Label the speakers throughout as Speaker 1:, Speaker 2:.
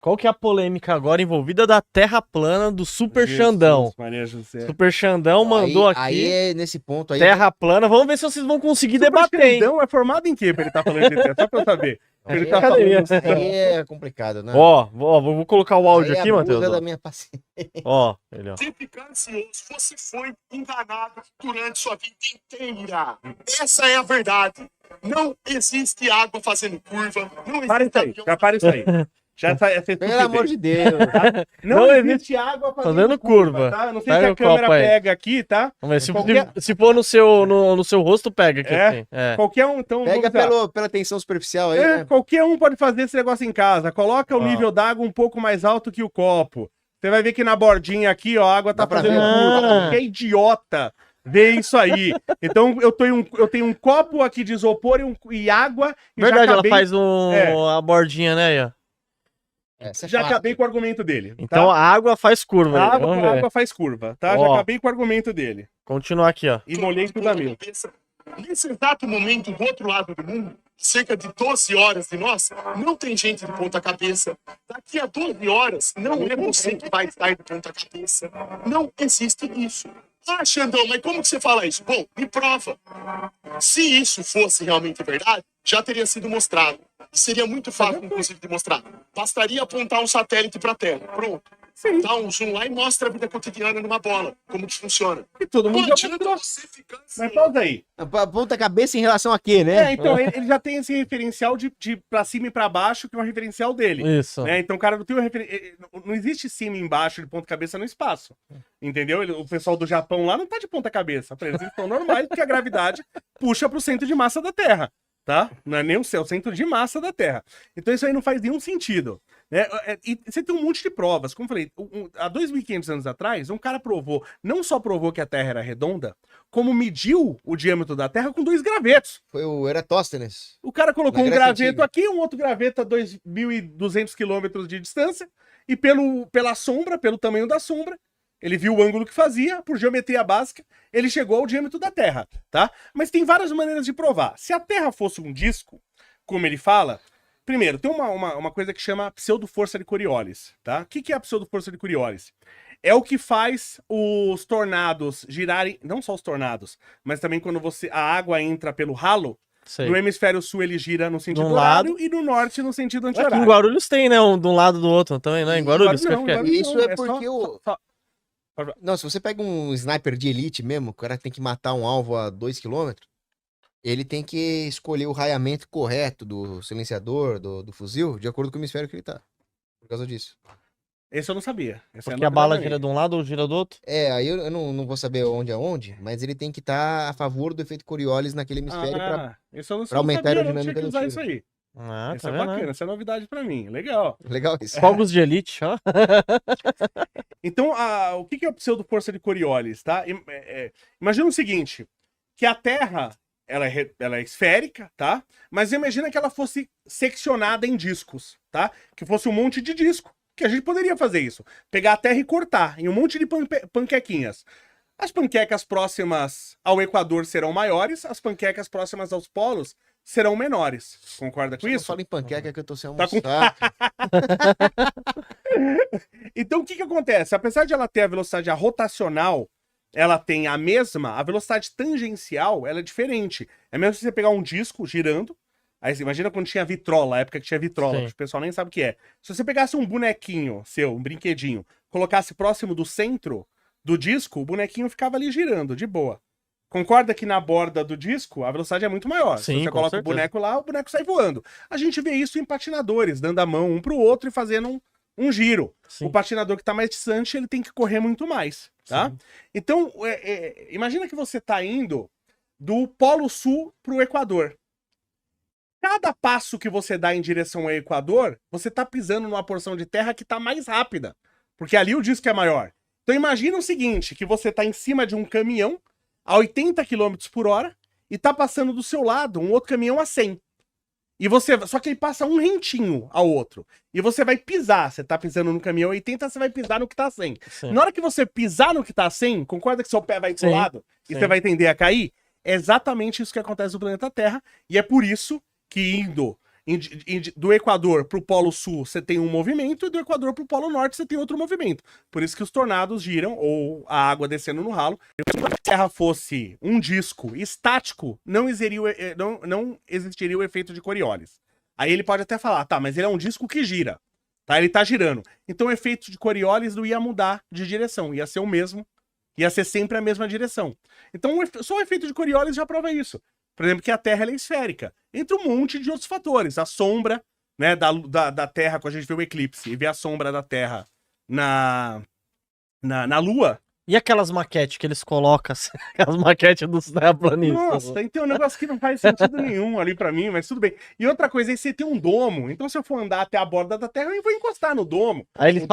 Speaker 1: Qual que é a polêmica agora envolvida da Terra plana do Super
Speaker 2: Jesus,
Speaker 1: Xandão?
Speaker 2: Maria José.
Speaker 1: Super Xandão mandou
Speaker 3: Aí
Speaker 1: aqui,
Speaker 3: é nesse ponto aí.
Speaker 1: Terra plana. Vamos ver se vocês vão conseguir
Speaker 2: Super
Speaker 1: debater, hein?
Speaker 2: Xandão é formado em quê pra ele tá falando de terra? Só pra eu saber. Ele tá
Speaker 1: Academia.
Speaker 2: falando...
Speaker 3: Aí é complicado, né?
Speaker 1: Vou colocar o áudio
Speaker 3: Aí
Speaker 1: aqui,
Speaker 3: abusa
Speaker 1: Matheus.
Speaker 3: da minha paciência.
Speaker 1: Ó, ele, ó.
Speaker 4: Você fica ansioso, você foi enganado durante sua vida inteira. Essa é a verdade. Não existe água fazendo curva. Não
Speaker 2: Para isso aí,
Speaker 4: existe
Speaker 2: já para isso aí. Já tá, essa
Speaker 3: Pelo amor de Deus.
Speaker 2: Não,
Speaker 1: Não
Speaker 2: existe água fazendo
Speaker 1: dando curva.
Speaker 2: tá? Não sei
Speaker 1: Pega
Speaker 2: se a
Speaker 1: o
Speaker 2: câmera
Speaker 1: copo aí.
Speaker 2: pega aqui, tá?
Speaker 1: Vamos ver.
Speaker 2: Qualquer-
Speaker 1: Se for no seu rosto, pega aqui.
Speaker 2: É?
Speaker 1: Assim. É.
Speaker 2: Qualquer um, então...
Speaker 3: Pega
Speaker 2: vamos lá.
Speaker 3: pela tensão superficial aí,
Speaker 2: É,
Speaker 3: né?
Speaker 2: qualquer um pode fazer esse negócio em casa. Coloca o
Speaker 1: Ó.
Speaker 2: nível d'água um pouco mais alto que o copo. Você vai ver que na bordinha aqui, ó, a água tá
Speaker 3: Dá pra
Speaker 2: fazendo
Speaker 3: ver.
Speaker 2: curva.
Speaker 1: Ah.
Speaker 2: Qualquer idiota vê isso aí. Então eu tenho um copo aqui de isopor e água. E
Speaker 1: Verdade,
Speaker 2: já
Speaker 1: ela
Speaker 2: acabei,
Speaker 1: faz
Speaker 2: É.
Speaker 1: a bordinha, né? Aí, ó.
Speaker 3: Essa é
Speaker 2: já
Speaker 3: fácil.
Speaker 2: acabei com o argumento dele.
Speaker 1: Então
Speaker 2: tá?
Speaker 1: a água faz curva.
Speaker 2: a
Speaker 1: aí.
Speaker 2: água,
Speaker 1: Vamos
Speaker 2: a
Speaker 1: ver.
Speaker 2: água faz curva, tá? Já
Speaker 1: Ó.
Speaker 2: acabei com o argumento dele.
Speaker 1: Continuar aqui, ó.
Speaker 2: E molhei tudo a mil.
Speaker 4: Nesse exato momento, do outro lado do mundo, cerca de 12 horas de nós, não tem gente de ponta cabeça. Daqui a 12 horas, não é você que vai estar de ponta cabeça. Não existe isso. Ah, Xandão, mas como que você fala isso? Bom, me prova. Se isso fosse realmente verdade, já teria sido mostrado. E seria muito fácil, inclusive, de mostrar. Bastaria apontar um satélite para a Terra. Pronto.
Speaker 2: Sim.
Speaker 4: Dá um zoom lá e mostra a vida cotidiana numa bola. Como que funciona.
Speaker 2: E todo mundo
Speaker 4: Não
Speaker 2: já
Speaker 4: adianta
Speaker 2: mostrou.
Speaker 4: você ficar
Speaker 2: Mas
Speaker 4: assim.
Speaker 2: pausa aí.
Speaker 3: A ponta cabeça em relação a quê, né?
Speaker 2: Então, ele já tem esse referencial de pra cima e pra baixo, que é o referencial dele.
Speaker 1: Isso.
Speaker 2: Né? Então, o cara não tem não existe cima e embaixo de ponta cabeça no espaço. Entendeu? O pessoal do Japão lá não tá de ponta cabeça. Pra eles estão normais, porque a gravidade puxa pro centro de massa da Terra. Tá? Não é nem o céu, é o centro de massa da Terra. Então isso aí não faz nenhum sentido. Né? E você tem um monte de provas. Como eu falei, há 2.500 anos atrás, um cara provou, não só provou que a Terra era redonda, como mediu o diâmetro da Terra com 2 gravetos.
Speaker 3: Foi o Eratóstenes.
Speaker 2: O cara colocou
Speaker 3: Na
Speaker 2: um
Speaker 3: Grécia
Speaker 2: graveto
Speaker 3: Antiga.
Speaker 2: aqui, um outro graveto a 2.200 quilômetros de distância, e pela sombra, pelo tamanho da sombra, ele viu o ângulo que fazia, por geometria básica, ele chegou ao diâmetro da Terra, tá? Mas tem várias maneiras de provar. Se a Terra fosse um disco, como ele fala, primeiro, tem uma coisa que chama pseudo-força de Coriolis, tá? O que é a pseudo-força de Coriolis? É o que faz os tornados girarem, não só os tornados, mas também quando a água entra pelo ralo,
Speaker 1: Sei.
Speaker 2: no hemisfério sul ele gira no sentido
Speaker 1: De um
Speaker 2: horário e no norte no sentido
Speaker 1: Aqui em
Speaker 2: anti-horário.
Speaker 1: Guarulhos tem, né? Um de um lado do outro também, né? Em Guarulhos.
Speaker 2: Não,
Speaker 1: que é.
Speaker 2: Guarulhos
Speaker 3: Isso
Speaker 2: não,
Speaker 3: é porque Não, se você pega um sniper de elite mesmo, o cara tem que matar um alvo a 2 km, ele tem que escolher o raiamento correto do silenciador, do fuzil, de acordo com o hemisfério que ele tá. Por causa disso.
Speaker 2: Esse eu não sabia. Essa é
Speaker 1: Porque a bala
Speaker 2: novidade
Speaker 1: gira de
Speaker 2: minha.
Speaker 1: um lado ou gira do outro?
Speaker 3: É, aí eu não vou saber onde é onde, mas ele tem que estar a favor do efeito Coriolis naquele hemisfério pra...
Speaker 2: Esse eu não
Speaker 3: pra aumentar a
Speaker 2: sabia, não tinha
Speaker 3: aerodinâmica
Speaker 2: que
Speaker 3: do
Speaker 2: usar
Speaker 3: tiro.
Speaker 2: isso aí.
Speaker 1: Ah,
Speaker 2: Isso
Speaker 1: tá
Speaker 2: é
Speaker 1: vendo?
Speaker 2: bacana, essa é novidade pra mim. Legal.
Speaker 3: Legal isso.
Speaker 1: Fogos de elite, ó.
Speaker 2: Então, o que é a pseudo-força de Coriolis, tá? Imagina o seguinte, que a Terra, ela é esférica, tá? Mas imagina que ela fosse seccionada em discos, tá? Que fosse um monte de disco, que a gente poderia fazer isso. Pegar a Terra e cortar em um monte de panquequinhas. As panquecas próximas ao Equador serão maiores, as panquecas próximas aos polos serão menores. Concorda com
Speaker 3: Eu não
Speaker 2: isso?
Speaker 3: falo em panqueca que eu tô sem
Speaker 2: Tá com-
Speaker 3: almoçar.
Speaker 2: Então, o que acontece? Apesar de ela ter a velocidade rotacional, ela tem a mesma, a velocidade tangencial, ela é diferente. É mesmo se você pegar um disco girando, aí você imagina quando tinha vitrola, a época que tinha vitrola,
Speaker 1: Sim.
Speaker 2: que o pessoal nem sabe o que é. Se você pegasse um bonequinho seu, um brinquedinho, colocasse próximo do centro do disco, o bonequinho ficava ali girando, de boa. Concorda que na borda do disco a velocidade é muito maior.
Speaker 1: Sim,
Speaker 2: Se você
Speaker 1: com
Speaker 2: coloca
Speaker 1: certeza.
Speaker 2: o boneco lá, o boneco sai voando. A gente vê isso em patinadores, dando a mão um pro outro e fazendo um giro.
Speaker 1: Sim.
Speaker 2: O patinador que tá mais distante, ele tem que correr muito mais, tá?
Speaker 1: Sim.
Speaker 2: Então, imagina que você tá indo do Polo Sul pro Equador. Cada passo que você dá em direção ao Equador, você tá pisando numa porção de terra que tá mais rápida, porque ali o disco é maior. Então imagina o seguinte, que você tá em cima de um caminhão a 80 km por hora e tá passando do seu lado um outro caminhão a 100. E só que ele passa um rentinho ao outro. E você vai pisar, você tá pisando no caminhão 80, você vai pisar no que tá 100.
Speaker 1: Sim.
Speaker 2: Na hora que você pisar no que tá 100, concorda que seu pé vai pro
Speaker 1: Sim,
Speaker 2: lado e
Speaker 1: sim.
Speaker 2: você vai tender a cair? É exatamente isso que acontece no planeta Terra, e é por isso que indo do Equador pro Polo Sul você tem um movimento e do Equador pro Polo Norte você tem outro movimento. Por isso que os tornados giram, ou a água descendo no ralo. Se a Terra fosse um disco estático, não existiria o efeito de Coriolis. Aí ele pode até falar, tá, mas ele é um disco que gira. Tá? Ele tá girando. Então o efeito de Coriolis não ia mudar de direção, ia ser o mesmo, ia ser sempre a mesma direção. Então só o efeito de Coriolis já prova isso. Por exemplo, que a Terra ela é esférica. Entre um monte de outros fatores. A sombra, né, da Terra, quando a gente vê o eclipse e vê a sombra da Terra na Lua.
Speaker 1: E aquelas maquetes que eles colocam, assim, aquelas maquetes dos terraplanistas?
Speaker 2: Nossa, tem um negócio que não faz sentido nenhum ali pra mim, mas tudo bem. E outra coisa, aí você tem um domo. Então se eu for andar até a borda da Terra, eu vou encostar no domo.
Speaker 1: Aí eles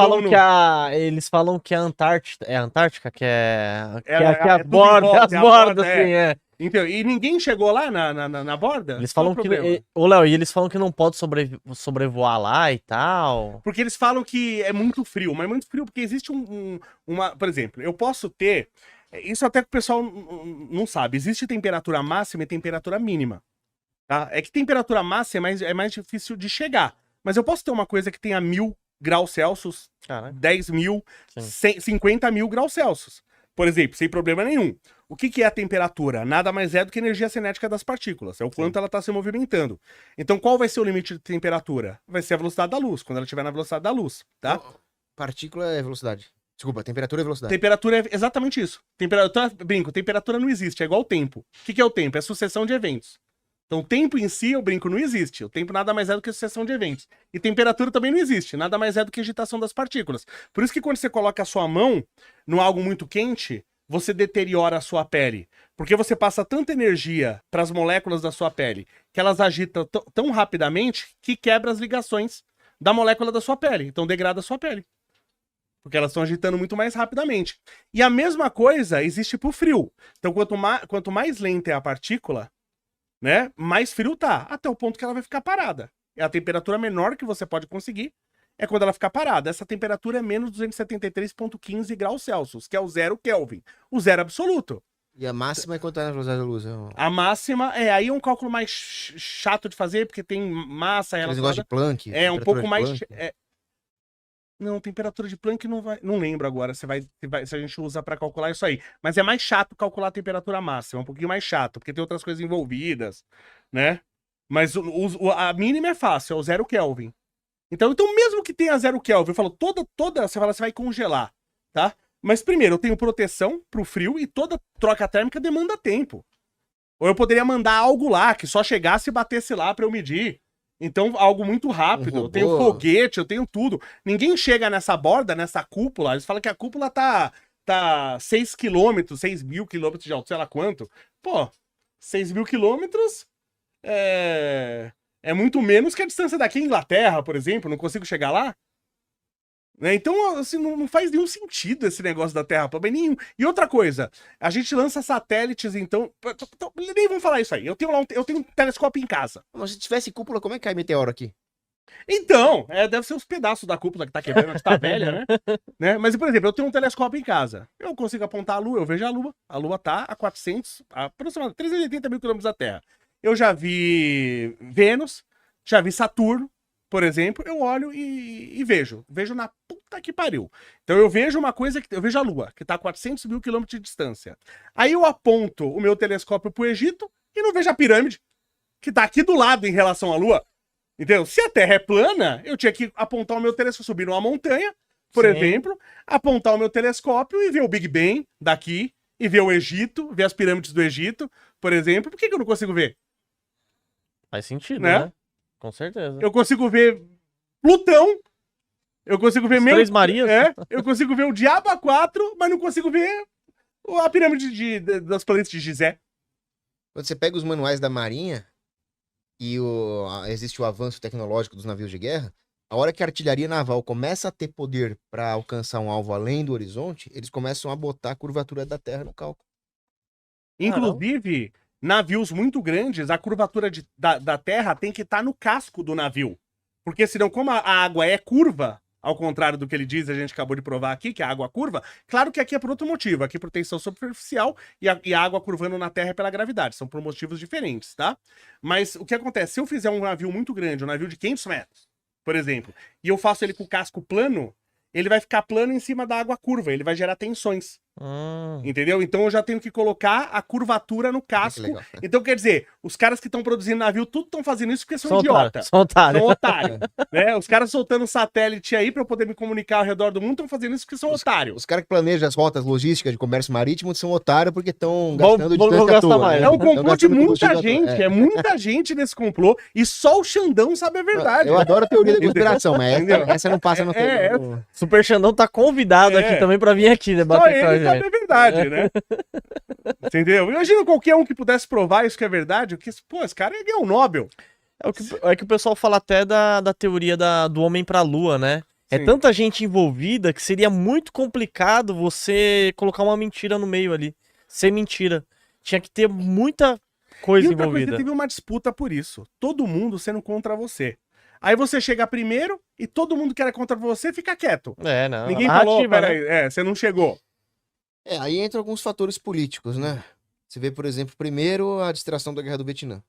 Speaker 1: falam que a Antártida, é a Antártica que é as
Speaker 2: tudo em
Speaker 1: bordas,
Speaker 2: volta,
Speaker 1: as
Speaker 2: é a
Speaker 1: bordas,
Speaker 2: borda,
Speaker 1: assim, é.
Speaker 2: Então, e ninguém chegou lá na borda?
Speaker 1: Eles
Speaker 2: Qual
Speaker 1: falam
Speaker 2: o
Speaker 1: que,
Speaker 2: problema?
Speaker 1: ô Léo, e eles falam que não pode sobrevoar lá e tal.
Speaker 2: Porque eles falam que é muito frio, mas é muito frio porque existe por exemplo, eu posso ter, isso até que o pessoal não sabe, existe temperatura máxima e temperatura mínima, tá? É que temperatura máxima é mais difícil de chegar, mas eu posso ter uma coisa que tenha 1000 graus Celsius,
Speaker 1: Caraca.
Speaker 2: 10 mil,
Speaker 1: Sim.
Speaker 2: 50 mil graus Celsius, por exemplo, sem problema nenhum. O que é a temperatura? Nada mais é do que a energia cinética das partículas. É o quanto ela está se movimentando. Então, qual vai ser o limite de temperatura? Vai ser a velocidade da luz, quando ela estiver na velocidade da luz, tá?
Speaker 3: Partícula é velocidade. Desculpa, temperatura é velocidade.
Speaker 2: Temperatura é exatamente isso. Temperatura não existe, é igual o tempo. O que é o tempo? É sucessão de eventos. Então, o tempo em si, eu brinco, não existe. O tempo nada mais é do que sucessão de eventos. E temperatura também não existe. Nada mais é do que agitação das partículas. Por isso que quando você coloca a sua mão no algo muito quente, você deteriora a sua pele. Porque você passa tanta energia para as moléculas da sua pele que elas agitam tão rapidamente que quebra as ligações da molécula da sua pele. Então degrada a sua pele. Porque elas estão agitando muito mais rapidamente. E a mesma coisa existe para o frio. Então quanto mais lenta é a partícula, né, mais frio tá. Até o ponto que ela vai ficar parada. É a temperatura menor que você pode conseguir. É quando ela ficar parada. Essa temperatura é menos 273,15 graus Celsius, que é o 0 Kelvin. O zero absoluto.
Speaker 3: E a máxima é quanto é na velocidade da luz?
Speaker 2: A máxima, aí é um cálculo mais chato de fazer, porque tem massa
Speaker 3: Aqueles
Speaker 2: relacionada.
Speaker 3: negócios de Planck.
Speaker 2: É um pouco
Speaker 3: de
Speaker 2: mais...
Speaker 3: Planck.
Speaker 2: Não, temperatura de Planck não vai... Não lembro agora se a gente usa pra calcular isso aí. Mas é mais chato calcular a temperatura máxima. É um pouquinho mais chato, porque tem outras coisas envolvidas, né? Mas a mínima é fácil, é o 0 Kelvin. Então mesmo que tenha 0 Kelvin, eu falo, você fala, você vai congelar, tá? Mas primeiro, eu tenho proteção pro frio e toda troca térmica demanda tempo. Ou eu poderia mandar algo lá, que só chegasse e batesse lá pra eu medir. Então, algo muito rápido. Eu tenho foguete, eu tenho tudo. Ninguém chega nessa borda, nessa cúpula, eles falam que a cúpula tá 6 quilômetros, 6 mil quilômetros de altura, sei lá quanto. Pô, 6 mil quilômetros é muito menos que a distância daqui à Inglaterra, por exemplo. Não consigo chegar lá. Né? Então, assim, não faz nenhum sentido esse negócio da Terra plana, nenhum. E outra coisa, a gente lança satélites, então... Nem vamos falar isso aí. Eu tenho um telescópio em casa.
Speaker 3: Mas se tivesse cúpula, como é que cai meteoro aqui?
Speaker 2: Então, deve ser os pedaços da cúpula que tá quebrando, que tá velha, né? Mas, por exemplo, eu tenho um telescópio em casa. Eu consigo apontar a Lua, eu vejo a Lua. A Lua tá a aproximadamente 380 mil quilômetros da Terra. Eu já vi Vênus, já vi Saturno, por exemplo. Eu olho e vejo. Vejo na puta que pariu. Então eu vejo uma coisa, eu vejo a Lua, que tá a 400 mil quilômetros de distância. Aí eu aponto o meu telescópio pro Egito e não vejo a pirâmide, que tá aqui do lado em relação à Lua. Entendeu? Se a Terra é plana, eu tinha que apontar o meu telescópio, subir numa montanha, por exemplo, apontar o meu telescópio e ver o Big Bang daqui, e ver o Egito, ver as pirâmides do Egito, por exemplo. Por que eu não consigo ver?
Speaker 1: Faz sentido,
Speaker 2: Né?
Speaker 1: né? Com certeza.
Speaker 2: Eu consigo ver Plutão, eu consigo ver
Speaker 1: Três Marias.
Speaker 2: eu consigo ver o Diabo A4, mas não consigo ver a pirâmide das planetas de Gizé.
Speaker 3: Quando você pega os manuais da Marinha e existe o avanço tecnológico dos navios de guerra, a hora que a artilharia naval começa a ter poder para alcançar um alvo além do horizonte, eles começam a botar a curvatura da Terra no cálculo.
Speaker 2: Inclusive, navios muito grandes, a curvatura da Terra tem que estar no casco do navio. Porque senão, como a água é curva, ao contrário do que ele diz, a gente acabou de provar aqui, que é a água curva. Claro que aqui é por outro motivo, aqui por tensão superficial e a água curvando na Terra é pela gravidade, são por motivos diferentes, tá? Mas o que acontece, se eu fizer um navio muito grande, um navio de 500 metros, por exemplo, e eu faço ele com o casco plano, ele vai ficar plano em cima da água curva, ele vai gerar tensões. Entendeu? Então eu já tenho que colocar a curvatura no casco.
Speaker 3: legal.
Speaker 2: Então quer dizer, os caras que estão produzindo navio, tudo estão fazendo isso porque são
Speaker 1: São
Speaker 2: idiotas.
Speaker 1: otário, são otário.
Speaker 2: São otários. Né? Os caras soltando satélite aí pra eu poder me comunicar ao redor do mundo estão fazendo isso porque são otários.
Speaker 3: Os caras que planejam as rotas logísticas de comércio marítimo são otários porque estão
Speaker 1: Vão-
Speaker 3: gastando
Speaker 1: vão
Speaker 3: distância à
Speaker 1: gastar
Speaker 3: toa,
Speaker 1: mais.
Speaker 3: né?
Speaker 2: É um
Speaker 3: Tão
Speaker 2: complô de
Speaker 3: gastando
Speaker 2: muita
Speaker 3: combustível à toa.
Speaker 2: gente, é muita gente nesse complô e só o Xandão sabe a verdade.
Speaker 3: Eu adoro a teoria da conspiração, mas
Speaker 2: Entendeu?
Speaker 3: essa não passa no
Speaker 2: É,
Speaker 1: Super Xandão tá convidado
Speaker 2: É.
Speaker 1: aqui também pra vir aqui
Speaker 2: Só
Speaker 1: debater com a
Speaker 2: ele sabe
Speaker 1: gente.
Speaker 2: a verdade, né? Entendeu? Imagina qualquer um que pudesse provar isso que é verdade, porque, pô, esse cara ia ganhar um Nobel.
Speaker 1: É que o pessoal fala até da teoria do homem pra lua, né? É
Speaker 2: Sim.
Speaker 1: tanta gente envolvida que seria muito complicado você colocar uma mentira no meio ali. Sem mentira. Tinha que ter muita coisa
Speaker 2: E outra coisa,
Speaker 1: envolvida.
Speaker 2: teve uma disputa por isso. Todo mundo sendo contra você. Aí você chega primeiro e todo mundo que era contra você fica quieto.
Speaker 1: É, não.
Speaker 2: Ninguém
Speaker 1: narrativa,
Speaker 2: falou,
Speaker 1: né?
Speaker 2: peraí, você não chegou.
Speaker 3: Aí entra alguns fatores políticos, né? Você vê, por exemplo, primeiro, a distração da Guerra do Vietnã.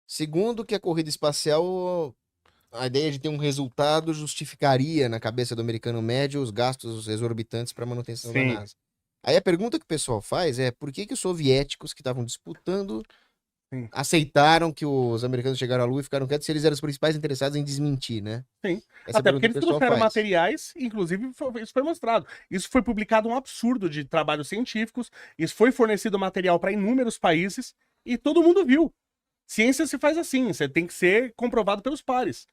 Speaker 3: Segundo, que a corrida espacial, a ideia de ter um resultado justificaria na cabeça do americano médio os gastos exorbitantes para manutenção
Speaker 2: Sim.
Speaker 3: da NASA. Aí a pergunta que o pessoal faz é por que os soviéticos que estavam disputando
Speaker 2: Sim.
Speaker 3: aceitaram que os americanos chegaram à Lua e ficaram quietos se eles eram os principais interessados em desmentir, né?
Speaker 2: Sim.
Speaker 3: Essa é a
Speaker 2: Até porque
Speaker 3: pergunta que
Speaker 2: eles
Speaker 3: o pessoal
Speaker 2: trouxeram
Speaker 3: faz.
Speaker 2: materiais, inclusive isso foi mostrado. Isso foi publicado um absurdo de trabalhos científicos, isso foi fornecido material para inúmeros países e todo mundo viu. Ciência se faz assim, você tem que ser comprovado pelos pares.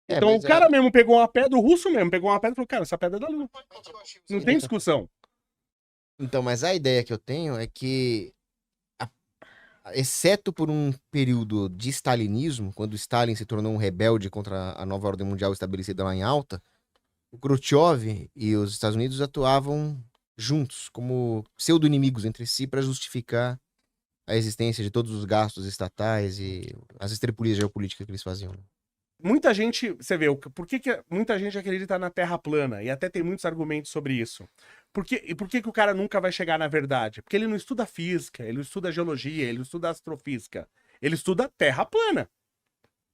Speaker 2: Então o
Speaker 3: mas
Speaker 2: cara mesmo pegou uma pedra, o russo mesmo pegou uma pedra e falou, cara, essa pedra é da Lua. Não tem discussão.
Speaker 3: Então, mas a ideia que eu tenho é que, exceto por um período de stalinismo, quando Stalin se tornou um rebelde contra a nova ordem mundial estabelecida lá em Alta, o Khrushchev e os Estados Unidos atuavam juntos, como pseudo-inimigos entre si, para justificar a existência de todos os gastos estatais e as estripulias geopolíticas que eles faziam.
Speaker 2: Muita gente, você vê, por que muita gente acredita na Terra plana? E até tem muitos argumentos sobre isso. E por que o cara nunca vai chegar na verdade? Porque ele não estuda física, ele não estuda geologia, ele não estuda astrofísica. Ele estuda Terra plana.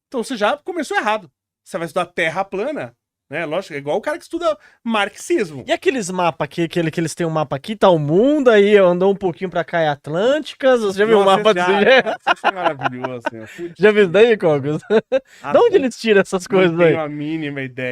Speaker 2: Então você já começou errado. Você vai estudar Terra plana, né? Lógico, é igual o cara que estuda marxismo.
Speaker 1: E aqueles mapas aqui, que eles têm um mapa aqui, tá o mundo, aí andou um pouquinho pra cá é Atlânticas, você já viu o mapa desse jeito?
Speaker 2: Isso é maravilhoso. Assim,
Speaker 1: Já viu isso daí, Cogos? De onde eles tiram essas coisas
Speaker 2: Não
Speaker 1: aí?
Speaker 2: tenho a mínima ideia.